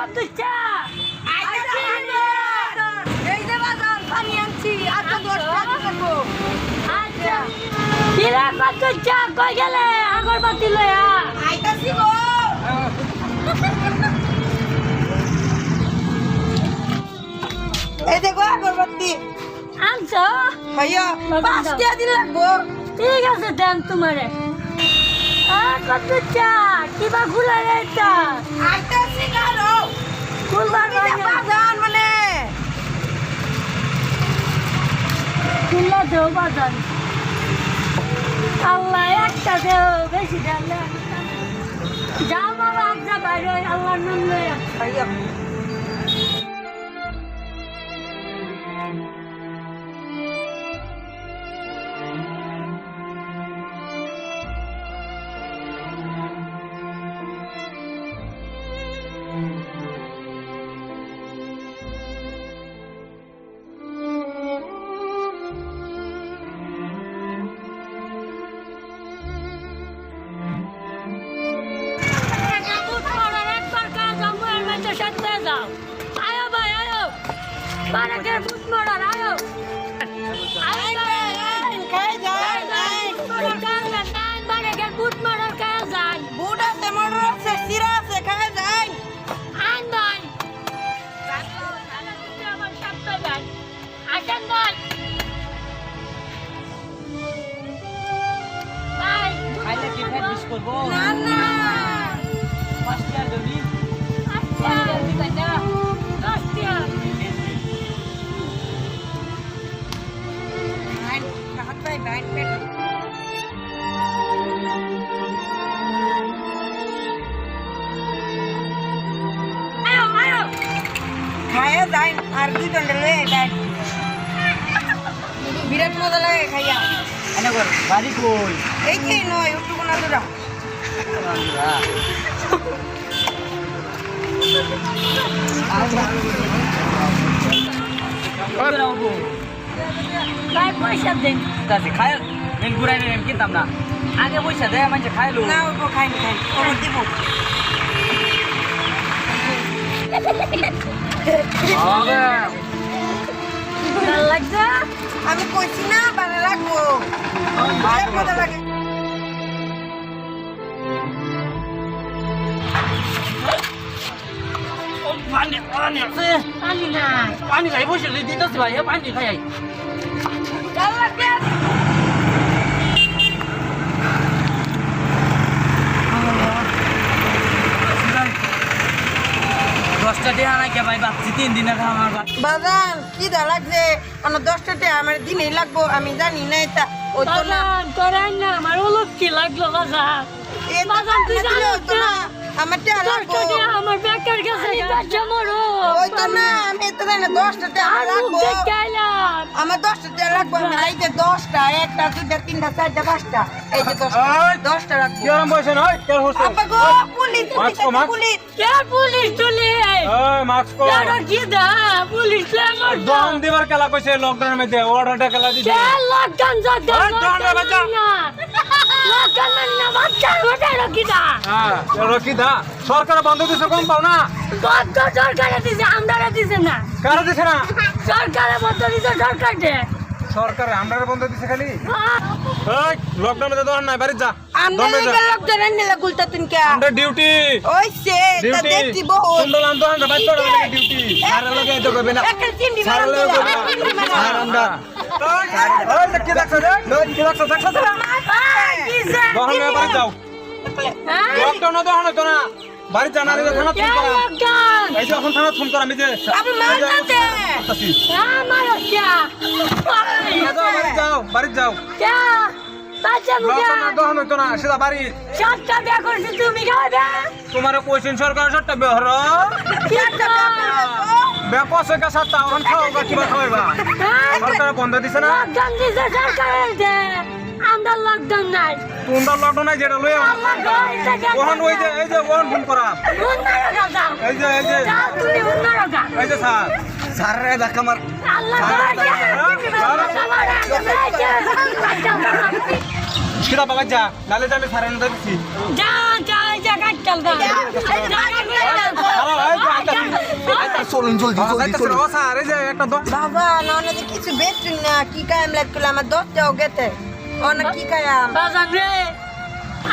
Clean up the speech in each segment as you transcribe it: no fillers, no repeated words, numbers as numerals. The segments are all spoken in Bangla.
কত চা এই যে বাজার পানি আনছি আর তো 10 টাকা দেব আচ্ছা কিরা কত চা কই গেলে আগরবাতি লয়া আইতাছি গো এই দেখো আগরবাতি আনছো ভাইয়া 5 টাকা দিন লাগবো ঠিক আছে দেন তোমারে কত চা কিবা ঘুরে এটা আইতাছি গালো খুলবার বাজার মানে খুললা দেও বাজান আল্লাহ একটা দেও বেশি দেন না যাও বাবা আজা বাইরে আল্লাহর নাম লয়া ভাইয়া খাই যায় বুড়া তে মরর আছে সিরা আছে খাই যায় খাইলে কি ফেট বিশ করবো না না 5 টাকা দেবি বাইন হাত ভাই বাইন পেট খায়া যায় আর 2 ঘন্টা লয়ে যায় বিরাট মজা লাগে খাইয়া এনে কর বাড়ি কই এই যে নয় উঠুকো না তোরা পয়সা দেন কাছে খায় মেন ঘুরাই নেন কিনতাম না আগে পয়সা দেয় মানে খাইলো না ওপো খাইনি খাই ওপো দিব ভালো লাগছে আমি কইছি না ভালো লাগবো বিরাট মজা লাগে পানি পানি আছে পানি নাই পানি খাই পয়সা দিতেছি ভাই পানি খাই ভালো লাগে 10টা টাকা নাই কে ভাই বাচ্চি 3 দিনে খা আমার বাজান কি দা লাগছে আমার 10টা টাকা আমার দিনেই লাগবো আমি জানি না এটা ওই তো না বাজান করেন না আমার অলক্ষী লাগলো বাজান এটা বাজান তুই না দিলে জানিস হতো না না আমার টাকা লাগবো আমার বেকার গেছে বাচ্চা মরো ওই তো না আমি তো জানি না 10টা টাকা আর মুখ লাগবো দেখাইলাম আমার 10টা টাকা লাগবো আমি এই যে 10টা 1টা 2টা 3টা 4টা 5টা এই যে 10টা লাগবো কিরম বসে নয় কেন হচ্ছে আপা গো পুলিশ পুলিশ কে পুলিশ চলে এই মাস্ক কো যারা কি দা পুলিশ লাগর দম দিবার খেলা কইছে লকডাউনের মধ্যে অর্ডারটা খেলা দিছে কে লকডাউন যা ওই দম দে বাচ্চা। লকডাউন না বাচ্চা ওটা কি দা হ্যাঁ রকি দা সরকার বন্ধ দিছে কম পাও না কত সরকারে দিছে আমরা দিছে না কারা দিছে না সরকারে বন্ধ দিছে সরকার দে সরকার আমরারে বন্ধ দিছে খালি এই লকডাউনে তো দোকান নাই বাড়ি যা আমরা দমে যা লোক ধরে নিলে গুলতা তুই কে আমরা ডিউটি ওই সে তা ডিউটি দেখছি বহুত সুন্দর আম দোকান বাইর করে লাগে ডিউটি সারা লগে তো কইবে না একটা চিমড়ি সারা লগে কইবে না সারা আমরা ওই কি দেখছ রে কি দেখছ দেখছ কিসে দোকানে বাড়ি যাও লকডাউনে দোকান তো না বাড়ি জানা রে থানা কে ফোন করা লকডাউন এই যে এখন থানা ফোন করা আমি যে আপনি মার নাতে আসছি আমার কে বাড়ি যাও কে বাচ্চা মুখে লকডাউনে দোকান হইতো না সেটা বাড়ি সবটা বিয়া করছি তুমি খাবে তোমার কোয়েশ্চেন সরকার সরটা বেহর ব্যাপক সরকার সাতটা ওখান খাও কিবা খাওয়াইবা সরকার বন্ধ দিছে না লকডাউন দিছে সরকারের দে আমরা লকডাউন নাই তোমরা লকডাউন নাই যেটা লই আল্লাহ গই থেকে ওখান ওই যে এই যে ওখান ফোন করা উন্নয়ন রাজা এই যে যাও তুমি উন্নয়ন রাজা এই যে স্যার স্যার রে দেখা মার আল্লাহ গই সেটা বাবা যা নালে যাবে স্যারের দিছি যা যা এই যে কাটতাল দা চলুন জলদি জলদি চলুন বাবা না অনেক কিছু বেচুন না কি কায়াম লাগছিল আমার 10 টাও গেতে অনেক কি কায়াম বাজান রে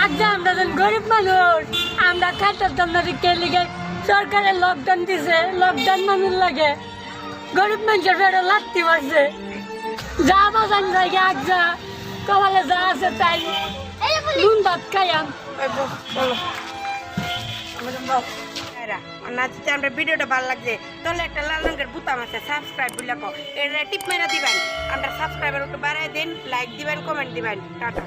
আজ আমরা যখন গরিব মানুষ আমরা খাইতাম না কে লিগে সরকারের লকডাউন দিছে লকডাউন মানুষ লাগে গরিব মানুষের ফেরো লাগতে পারছে যা বাজান জায়গা আজ যা কপালে যা আছে তাই নুন ভাত খাইয়াম চলো না যদি আমরা ভিডিওটা ভালো লাগছে তাহলে একটা লাল রঙের বুতাম আছে সাবস্ক্রাইব বলে এটা টিপ মেরা দিবেন আমরা সাবস্ক্রাইবার একটু বাড়াই দিন লাইক দিবেন কমেন্ট দিবেন টাটা